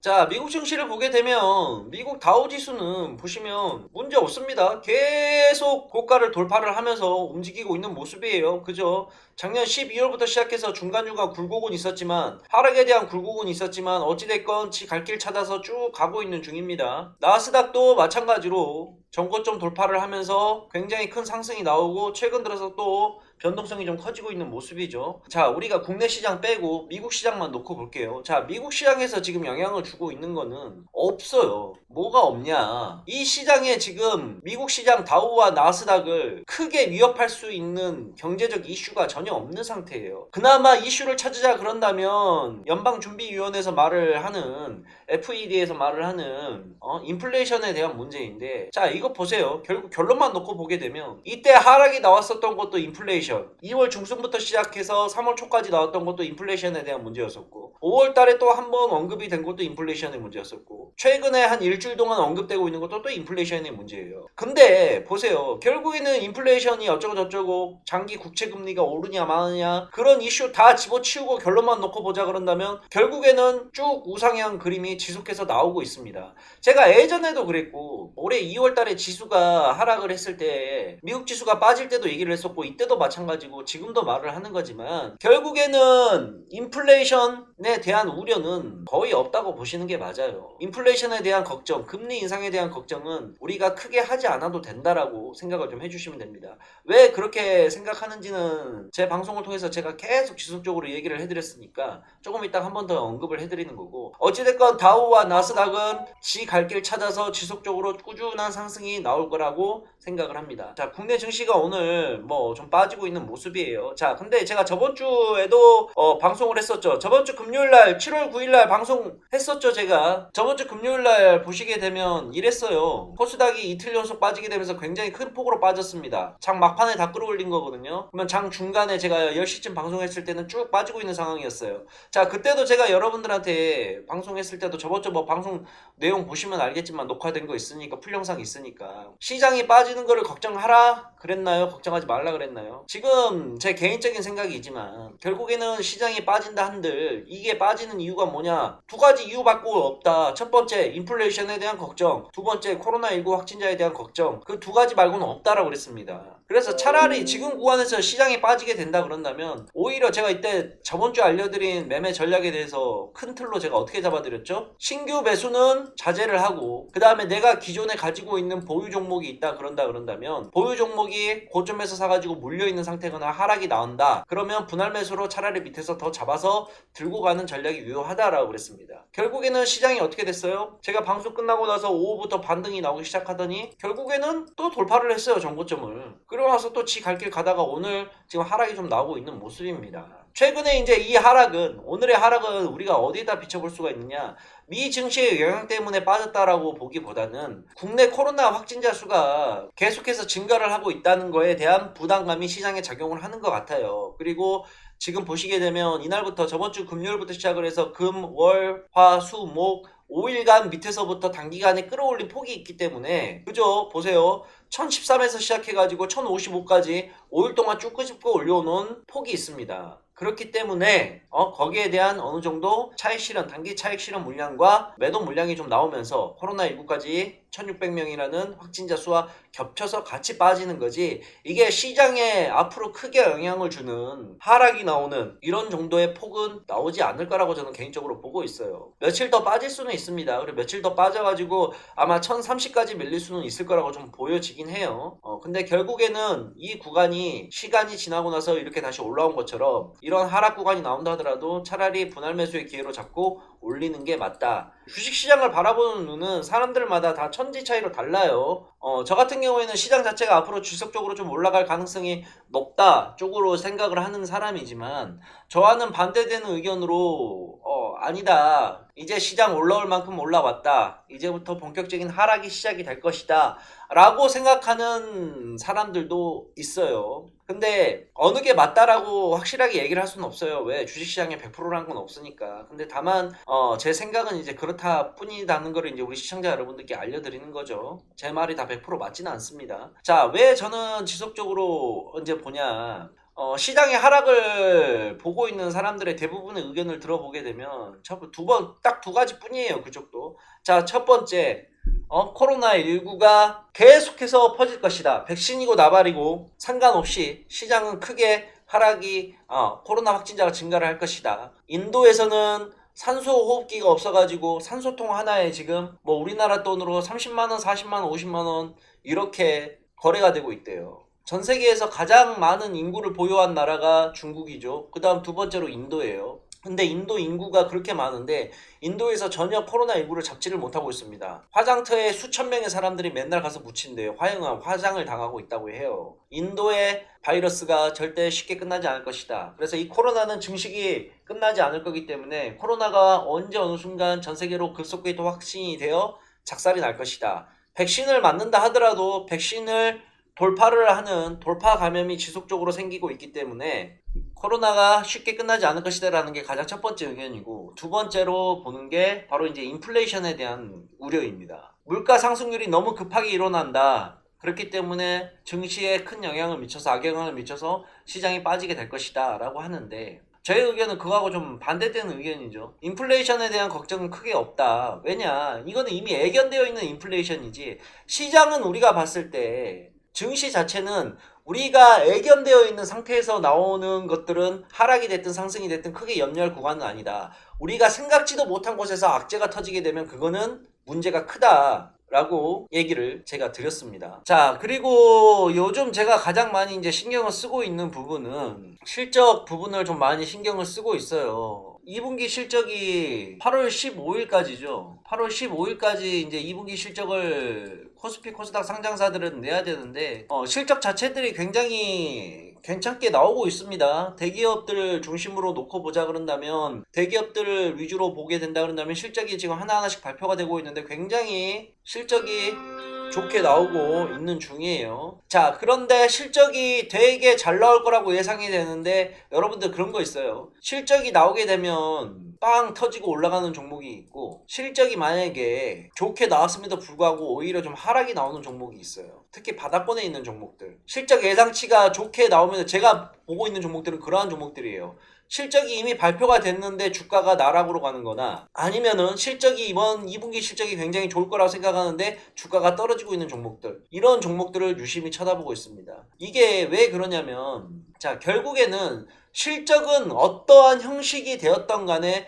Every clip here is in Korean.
자, 미국 증시를 보게 되면 미국 다우지수는 보시면 문제 없습니다. 계속 고가를 돌파를 하면서 움직이고 있는 모습이에요. 그죠? 작년 12월부터 시작해서 중간중간 굴곡은 있었지만 하락에 대한 굴곡은 있었지만 어찌됐건 지 갈 길 찾아서 쭉 가고 있는 중입니다. 나스닥도 마찬가지로 전고점 돌파를 하면서 굉장히 큰 상승이 나오고 최근 들어서 또 변동성이 좀 커지고 있는 모습이죠. 자, 우리가 국내 시장 빼고 미국 시장만 놓고 볼게요. 자, 미국 시장에서 지금 영향을 주고 있는 거는 없어요. 뭐가 없냐? 이 시장에 지금 미국 시장 다우와 나스닥을 크게 위협할 수 있는 경제적 이슈가 전혀 없는 상태예요. 그나마 이슈를 찾으자 그런다면 연방준비위원회에서 말을 하는 FED에서 말을 하는 인플레이션에 대한 문제인데, 자, 이거 보세요. 결국 결론만 놓고 보게 되면 이때 하락이 나왔었던 것도 인플레이션, 2월 중순부터 시작해서 3월 초까지 나왔던 것도 인플레이션에 대한 문제였었고, 5월 달에 또 한 번 언급이 된 것도 인플레이션의 문제였었고, 최근에 한 일주일 동안 언급되고 있는 것도 또 인플레이션의 문제예요. 근데 보세요. 결국에는 인플레이션이 어쩌고 저쩌고 장기 국채 금리가 오르냐 마느냐 그런 이슈 다 집어치우고 결론만 놓고 보자 그런다면 결국에는 쭉 우상향 그림이 지속해서 나오고 있습니다. 제가 예전에도 그랬고 올해 2월 달에 지수가 하락을 했을 때 미국 지수가 빠질 때도 얘기를 했었고 이때도 마찬가지고 지금도 말을 하는 거지만 결국에는 인플레이션에 대한 우려는 거의 없다고 보시는 게 맞아요. 인플레이션에 대한 걱정, 금리 인상에 대한 걱정은 우리가 크게 하지 않아도 된다라고 생각을 좀 해주시면 됩니다. 왜 그렇게 생각하는지는 제 방송을 통해서 제가 계속 지속적으로 얘기를 해드렸으니까 조금 이따 한 번 더 언급을 해드리는 거고, 어찌됐건 다우와 나스닥은 지 갈 길 찾아서 지속적으로 꾸준한 상승이 나올 거라고 생각을 합니다. 자, 국내 증시가 오늘 뭐 좀 빠지고 있는 모습이에요. 자, 근데 제가 저번 주에도 방송을 했었죠. 저번 주 금요일날 7월 9일날 방송했었죠. 제가 저번 주 금요일날 보시게 되면 이랬어요. 코스닥이 이틀 연속 빠지게 되면서 굉장히 큰 폭으로 빠졌습니다. 장 막판에 다 끌어올린 거거든요. 그러면 장 중간에 제가 10시쯤 방송했을 때는 쭉 빠지고 있는 상황이었어요. 자, 그때도 제가 여러분들한테 방송했을 때도 저번 주 뭐 방송 내용 보시면 알겠지만 녹화된 거 있으니까 풀 영상 있으니까 시장이 빠지는 거를 걱정하라 그랬나요? 걱정하지 말라 그랬나요? 지금 제 개인적인 생각이지만 결국에는 시장이 빠진다 한들 이게 빠지는 이유가 뭐냐? 두 가지 이유밖에 없다. 첫 번째 인플레이션에 대한 걱정, 두 번째 코로나19 확진자에 대한 걱정, 그 두 가지 말고는 없다라고 그랬습니다. 그래서 차라리 지금 구간에서 시장이 빠지게 된다 그런다면 오히려 제가 이때 저번 주에 알려드린 매매 전략에 대해서 큰 틀로 제가 어떻게 잡아드렸죠? 신규 매수는 자제를 하고 그 다음에 내가 기존에 가지고 있는 보유 종목이 있다 그런다면 보유 종목이 고점에서 사가지고 물려있는 상태거나 하락이 나온다 그러면 분할 매수로 차라리 밑에서 더 잡아서 들고 가는 전략이 유효하다라고 그랬습니다. 결국에는 시장이 어떻게 됐어요? 제가 방송 끝나고 나서 오후부터 반등이 나오기 시작하더니 결국에는 또 돌파를 했어요. 정고점을. 그러고 나서 또 지 갈 길 가다가 오늘 지금 하락이 좀 나오고 있는 모습입니다. 최근에 이제 이 하락은, 오늘의 하락은 우리가 어디에다 비춰볼 수가 있느냐? 미 증시의 영향 때문에 빠졌다라고 보기보다는 국내 코로나 확진자 수가 계속해서 증가를 하고 있다는 거에 대한 부담감이 시장에 작용을 하는 것 같아요. 그리고 지금 보시게 되면 이날부터 저번 주 금요일부터 시작을 해서 금, 월, 화, 수, 목 5일간 밑에서부터 단기간에 끌어올린 폭이 있기 때문에 그죠? 보세요. 1013에서 시작해가지고 1055까지 5일 동안 쭉 끄집고 올려놓은 폭이 있습니다. 그렇기 때문에 거기에 대한 어느 정도 차익 실현, 단기 차익 실현 물량과 매도 물량이 좀 나오면서 코로나19까지 1600명이라는 확진자 수와 겹쳐서 같이 빠지는 거지, 이게 시장에 앞으로 크게 영향을 주는 하락이 나오는 이런 정도의 폭은 나오지 않을 거라고 저는 개인적으로 보고 있어요. 며칠 더 빠질 수는 있습니다. 그리고 며칠 더 빠져가지고 아마 1030까지 밀릴 수는 있을 거라고 좀 보여지긴 해요. 근데 결국에는 이 구간이 시간이 지나고 나서 이렇게 다시 올라온 것처럼 이런 하락 구간이 나온다 하더라도 차라리 분할 매수의 기회로 잡고 올리는 게 맞다. 주식시장을 바라보는 눈은 사람들마다 다 천지 차이로 달라요. 저 같은 경우에는 시장 자체가 앞으로 지속적으로 좀 올라갈 가능성이 높다 쪽으로 생각을 하는 사람이지만, 저와는 반대되는 의견으로 아니다. 이제 시장 올라올 만큼 올라왔다. 이제부터 본격적인 하락이 시작이 될 것이다. 라고 생각하는 사람들도 있어요. 근데 어느 게 맞다라고 확실하게 얘기를 할 수는 없어요. 왜? 주식시장에 100%라는 건 없으니까. 근데 다만 제 생각은 이제 그렇다 뿐이라는 걸 이제 우리 시청자 여러분들께 알려드리는 거죠. 제 말이 다 100% 맞지는 않습니다. 자, 왜 저는 지속적으로 언제 보냐? 시장의 하락을 보고 있는 사람들의 대부분의 의견을 들어보게 되면 딱 두 가지 뿐이에요. 그쪽도. 자, 첫 번째, 코로나19가 계속해서 퍼질 것이다. 백신이고 나발이고 상관없이 시장은 크게 하락이, 코로나 확진자가 증가를 할 것이다. 인도에서는 산소 호흡기가 없어가지고 산소통 하나에 지금 뭐 우리나라 돈으로 30만원, 40만원, 50만원 이렇게 거래가 되고 있대요. 전 세계에서 가장 많은 인구를 보유한 나라가 중국이죠. 그 다음 두 번째로 인도예요. 근데 인도 인구가 그렇게 많은데 인도에서 전혀 코로나19를 잡지를 못하고 있습니다. 화장터에 수천 명의 사람들이 맨날 가서 묻힌대요. 화장을 당하고 있다고 해요. 인도의 바이러스가 절대 쉽게 끝나지 않을 것이다. 그래서 이 코로나는 증식이 끝나지 않을 거기 때문에 코로나가 언제 어느 순간 전 세계로 급속도로 또 확진이 되어 작살이 날 것이다. 백신을 맞는다 하더라도 백신을 돌파를 하는 돌파 감염이 지속적으로 생기고 있기 때문에 코로나가 쉽게 끝나지 않을 것이다 라는 게 가장 첫 번째 의견이고, 두 번째로 보는 게 바로 이제 인플레이션에 대한 우려입니다. 물가 상승률이 너무 급하게 일어난다. 그렇기 때문에 증시에 큰 영향을 미쳐서 악영향을 미쳐서 시장이 빠지게 될 것이다 라고 하는데, 제 의견은 그거하고 좀 반대되는 의견이죠. 인플레이션에 대한 걱정은 크게 없다. 왜냐, 이거는 이미 예견되어 있는 인플레이션이지, 시장은 우리가 봤을 때 증시 자체는 우리가 예견되어 있는 상태에서 나오는 것들은 하락이 됐든 상승이 됐든 크게 염려할 구간은 아니다. 우리가 생각지도 못한 곳에서 악재가 터지게 되면 그거는 문제가 크다 라고 얘기를 제가 드렸습니다. 자, 그리고 요즘 제가 가장 많이 이제 신경을 쓰고 있는 부분은 실적 부분을 좀 많이 신경을 쓰고 있어요. 2분기 실적이 8월 15일까지죠. 8월 15일까지 이제 2분기 실적을 코스피 코스닥 상장사들은 내야 되는데, 실적 자체들이 굉장히 괜찮게 나오고 있습니다. 대기업들을 중심으로 놓고 보자 그런다면, 대기업들을 위주로 보게 된다 그런다면 실적이 지금 하나하나씩 발표가 되고 있는데 굉장히 실적이 좋게 나오고 있는 중이에요. 자, 그런데 실적이 되게 잘 나올 거라고 예상이 되는데, 여러분들 그런 거 있어요. 실적이 나오게 되면 빵 터지고 올라가는 종목이 있고, 실적이 만약에 좋게 나왔음에도 불구하고 오히려 좀 하락이 나오는 종목이 있어요. 특히 바닥권에 있는 종목들. 실적 예상치가 좋게 나오면, 제가 보고 있는 종목들은 그러한 종목들이에요. 실적이 이미 발표가 됐는데 주가가 나락으로 가는 거나, 아니면은 실적이 이번 2분기 실적이 굉장히 좋을 거라고 생각하는데 주가가 떨어지고 있는 종목들, 이런 종목들을 유심히 쳐다보고 있습니다. 이게 왜 그러냐면, 자, 결국에는 실적은 어떠한 형식이 되었던 간에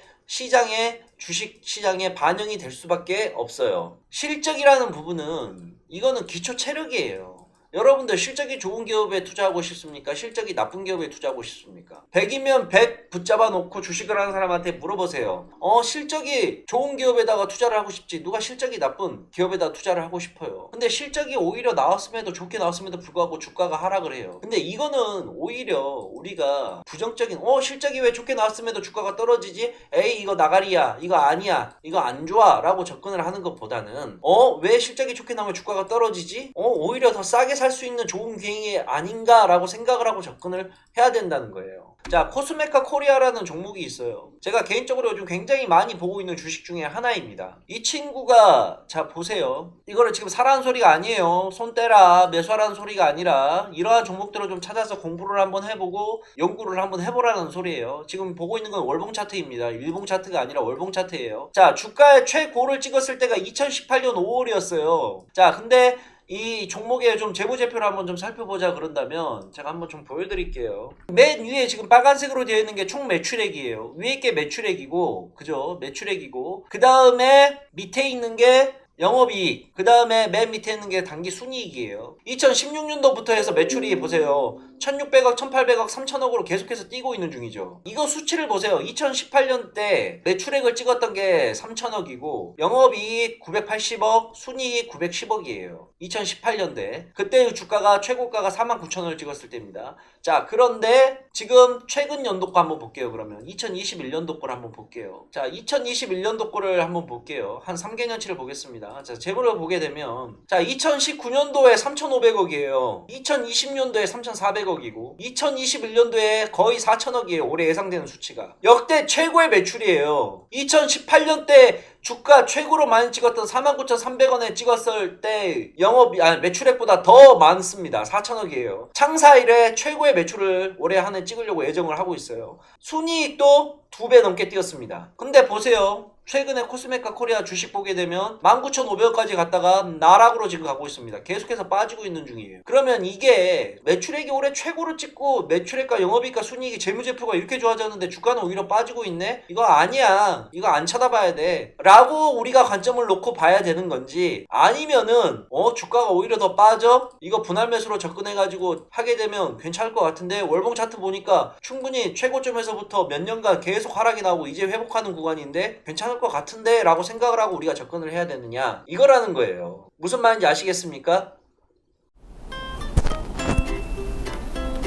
주식 시장에 반영이 될 수밖에 없어요. 실적이라는 부분은 이거는 기초 체력이에요. 여러분들 실적이 좋은 기업에 투자하고 싶습니까? 실적이 나쁜 기업에 투자하고 싶습니까? 100이면 100 붙잡아 놓고 주식을 하는 사람한테 물어보세요. 실적이 좋은 기업에다가 투자를 하고 싶지, 누가 실적이 나쁜 기업에다 투자를 하고 싶어요? 근데 실적이 오히려 나왔음에도, 좋게 나왔음에도 불구하고 주가가 하락을 해요. 근데 이거는 오히려 우리가 부정적인, 실적이 왜 좋게 나왔음에도 주가가 떨어지지? 에이, 이거 나가리야, 이거 아니야, 이거 안 좋아 라고 접근을 하는 것보다는, 왜 실적이 좋게 나오면 주가가 떨어지지? 오히려 더 싸게 살 수 있는 좋은 기회이 아닌가라고 생각을 하고 접근을 해야 된다는 거예요. 자, 코스메카 코리아라는 종목이 있어요. 제가 개인적으로 요즘 굉장히 많이 보고 있는 주식 중에 하나입니다. 이 친구가, 자 보세요. 이거를 지금 사라는 소리가 아니에요. 손 떼라, 매수하라는 소리가 아니라, 이러한 종목들을 좀 찾아서 공부를 한번 해보고 연구를 한번 해보라는 소리예요. 지금 보고 있는 건 월봉 차트입니다. 일봉 차트가 아니라 월봉 차트예요. 자, 주가의 최고를 찍었을 때가 2018년 5월이었어요. 자, 근데 이 종목의 좀 재무제표를 한번 좀 살펴보자 그런다면, 제가 한번 좀 보여드릴게요. 맨 위에 지금 빨간색으로 되어 있는 게 총 매출액이에요. 위에 게 매출액이고, 그죠? 매출액이고, 그 다음에 밑에 있는 게 영업이익, 그 다음에 맨 밑에 있는 게 단기 순이익이에요. 2016년도부터 해서 매출이 보세요. 1600억, 1800억, 3000억으로 계속해서 뛰고 있는 중이죠. 이거 수치를 보세요. 2018년 때 매출액을 찍었던 게 3000억이고 영업이익 980억, 순이익 910억이에요. 2018년대. 그때 주가가 최고가가 49,000원을 찍었을 때입니다. 자, 그런데 지금 최근 연도 거 한번 볼게요. 그러면 2021년도 거를 한번 볼게요. 자, 2021년도 거를 한번 볼게요. 한 3개년치를 보겠습니다. 있습니다. 자, 재물을 보게 되면 자 2019년도에 3,500억이에요. 2020년도에 3,400억이고 2021년도에 거의 4,000억이에요. 올해 예상되는 수치가. 역대 최고의 매출이에요. 2018년 때 주가 최고로 많이 찍었던 49,300원에 찍었을 때 매출액보다 더 많습니다. 4,000억이에요. 창사 이래 최고의 매출을 올해 한 해 찍으려고 예정을 하고 있어요. 순이익도 2배 넘게 뛰었습니다. 근데 보세요. 최근에 코스메카 코리아 주식 보게 되면 19,500원까지 갔다가 나락으로 지금 가고 있습니다. 계속해서 빠지고 있는 중이에요. 그러면 이게 매출액이 올해 최고를 찍고 매출액과 영업이익과 순이익이 재무제표가 이렇게 좋아졌는데 주가는 오히려 빠지고 있네? 이거 아니야. 이거 안 쳐다봐야 돼. 라고 우리가 관점을 놓고 봐야 되는 건지 아니면은 주가가 오히려 더 빠져? 이거 분할 매수로 접근해가지고 하게 되면 괜찮을 것 같은데 월봉 차트 보니까 충분히 최고점에서부터 몇 년간 계속 하락이 나오고 이제 회복하는 구간인데 괜찮을 것 같은데 라고 생각을 하고 우리가 접근을 해야 되느냐 이거라는 거예요. 무슨 말인지 아시겠습니까?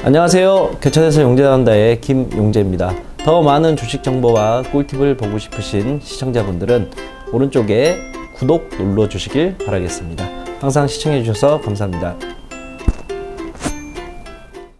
안녕하세요. 교차돼서 용재한다의 김용재입니다. 더 많은 주식 정보와 꿀팁을 보고 싶으신 시청자분들은 오른쪽에 구독 눌러주시길 바라겠습니다. 항상 시청해주셔서 감사합니다.